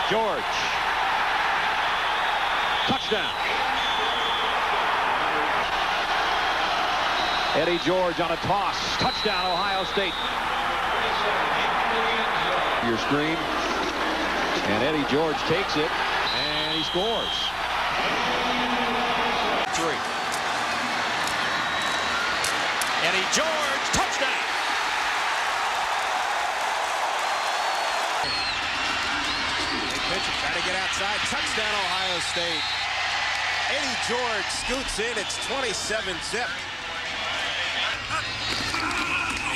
George. Touchdown. Eddie George on a toss. Touchdown, Ohio State. Your screen. And Eddie George takes it, and he scores. 3. Eddie George, touchdown. Big pitch, trying to get outside. Touchdown, Ohio State. Eddie George scoots in. It's 27-zip.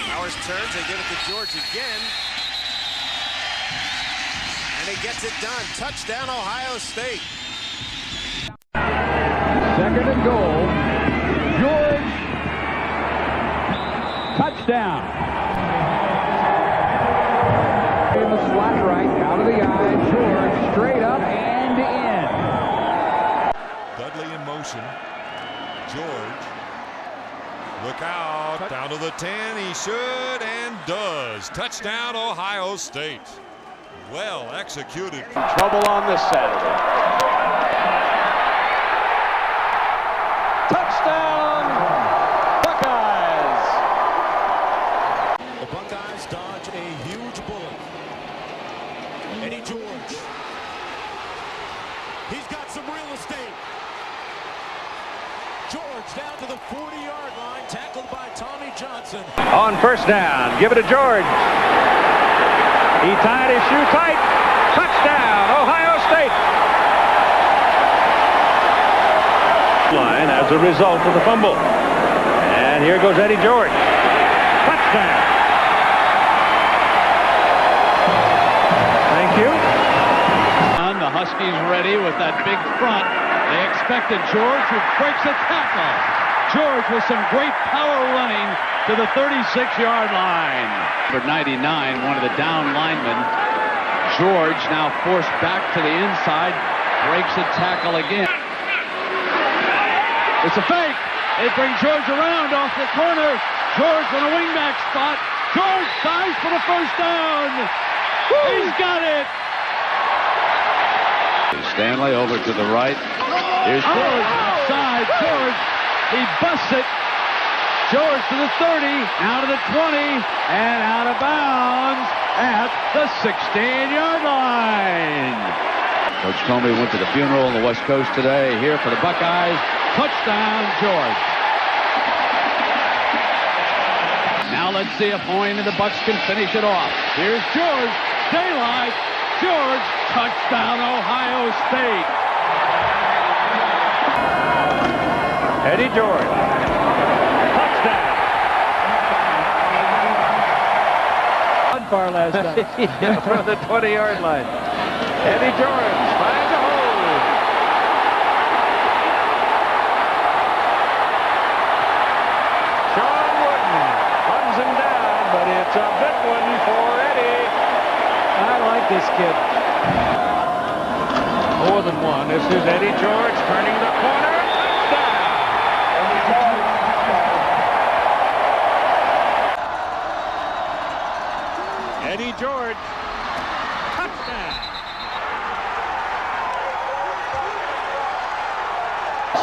Powers turns. They give it to George again. And he gets it done. Touchdown, Ohio State. 2nd and goal. George. Touchdown. In the slot right, out of the eye. George straight up and in. Dudley in motion. George. Look out. Down to the 10. He should and does. Touchdown, Ohio State. Well executed. Trouble on this Saturday. Touchdown, Buckeyes. The Buckeyes dodge a huge bullet. Eddie George. He's got some real estate. George down to the 40-yard line, tackled by Tommy Johnson. On 1st down, give it to George. He tied his shoe tight. Touchdown, Ohio State. Line as a result of the fumble. And here goes Eddie George. Touchdown. Thank you. And the Huskies ready with that big front. They expected George, who breaks a tackle. George with some great power running to the 36-yard line. Number 99, one of the down linemen. George now forced back to the inside, breaks a tackle again. It's a fake. They bring George around off the corner. George on a wingback spot. George dives for the 1st down. He's got it. Stanley over to the right. Here's George outside. George, he busts it. George to the 30, now to the 20, and out of bounds at the 16-yard line. Coach Comey went to the funeral on the West Coast today. Here for the Buckeyes. Touchdown, George. Now let's see if Hoyne and the Bucks can finish it off. Here's George. Daylight. George. Touchdown, Ohio State. Eddie George. Touchdown. Far last night. From the 20-yard line. Eddie George finds a hole. Sean Wooden runs him down, but it's a big one for Eddie. I like this kid. More than one. This is Eddie George turning the corner. Eddie George, touchdown.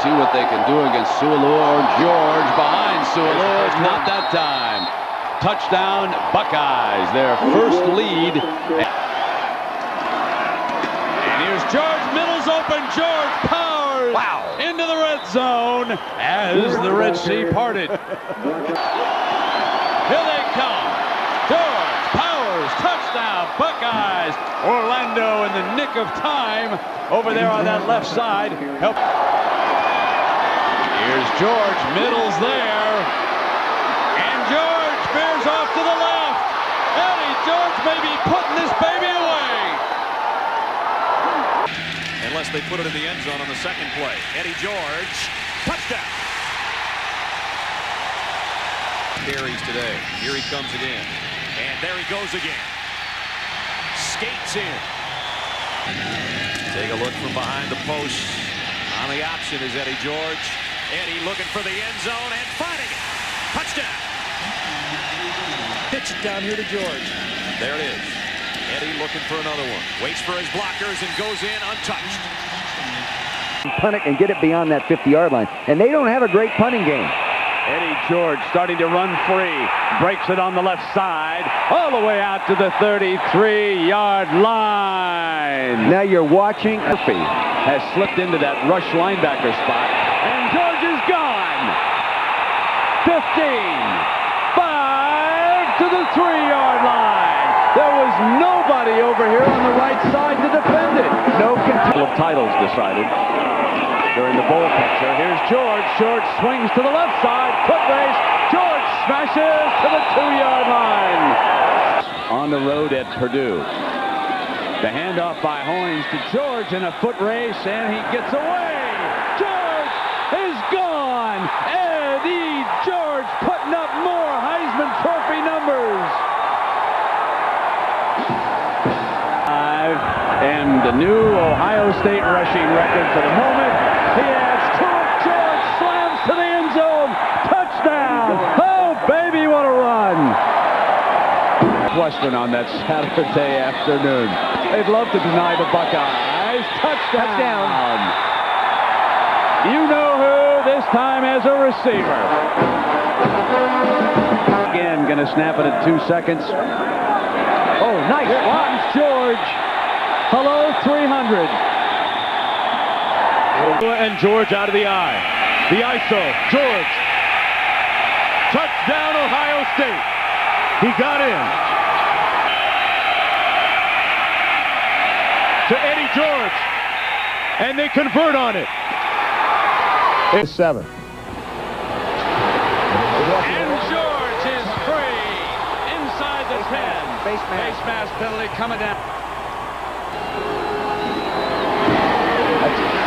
See what they can do against Sualur. George behind Sualur. Not that time. Touchdown, Buckeyes. Their first lead. And here's George. Middle's open. George Powers. Wow. Into the red zone as the Red Sea parted. Here they come. George Powers, touchdown, Buckeyes. Orlando in the nick of time over there on that left side. Help. Here's George, middle's there. And George veers off to the left. Eddie George may be putting this baby away. Unless they put it in the end zone on the second play. Eddie George, touchdown. Carries today. Here he comes again. And there he goes again. Skates in. Take a look from behind the post. On the option is Eddie George. Eddie looking for the end zone and finding it. Touchdown. Pitch it down here to George. There it is. Eddie looking for another one. Waits for his blockers and goes in untouched. Punt it and get it beyond that 50-yard line. And they don't have a great punting game. Eddie George starting to run free. Breaks it on the left side. All the way out to the 33-yard line. Now you're watching. Murphy has slipped into that rush linebacker spot. And George is gone. 15. 5 to the 3-yard line. There was nobody over here on the right side to defend it. No couple of titles decided during the bowl picture. Here's George. George swings to the left side. Foot race. George smashes to the 2-yard line. On the road at Purdue. The handoff by Hoynes to George in a foot race, and he gets away. George is gone. Eddie George putting up more Heisman Trophy numbers. And the new Ohio State rushing record for the moment. He adds to it. George slams to the end zone. Touchdown. Oh, baby, what a run. Western on that Saturday afternoon. They'd love to deny the Buckeyes. Touchdown. You know who this time as a receiver. Again, going to snap it at 2 seconds. Oh, nice. Here comes George. Hello, 300. And George out of the eye. The ISO. George. Touchdown, Ohio State. He got in. To Eddie George. And they convert on it. It's 7. And George is free. Inside the 10. Face mask penalty coming down.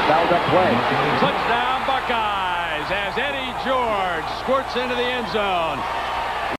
Fouled up play. Touchdown Buckeyes as Eddie George squirts into the end zone.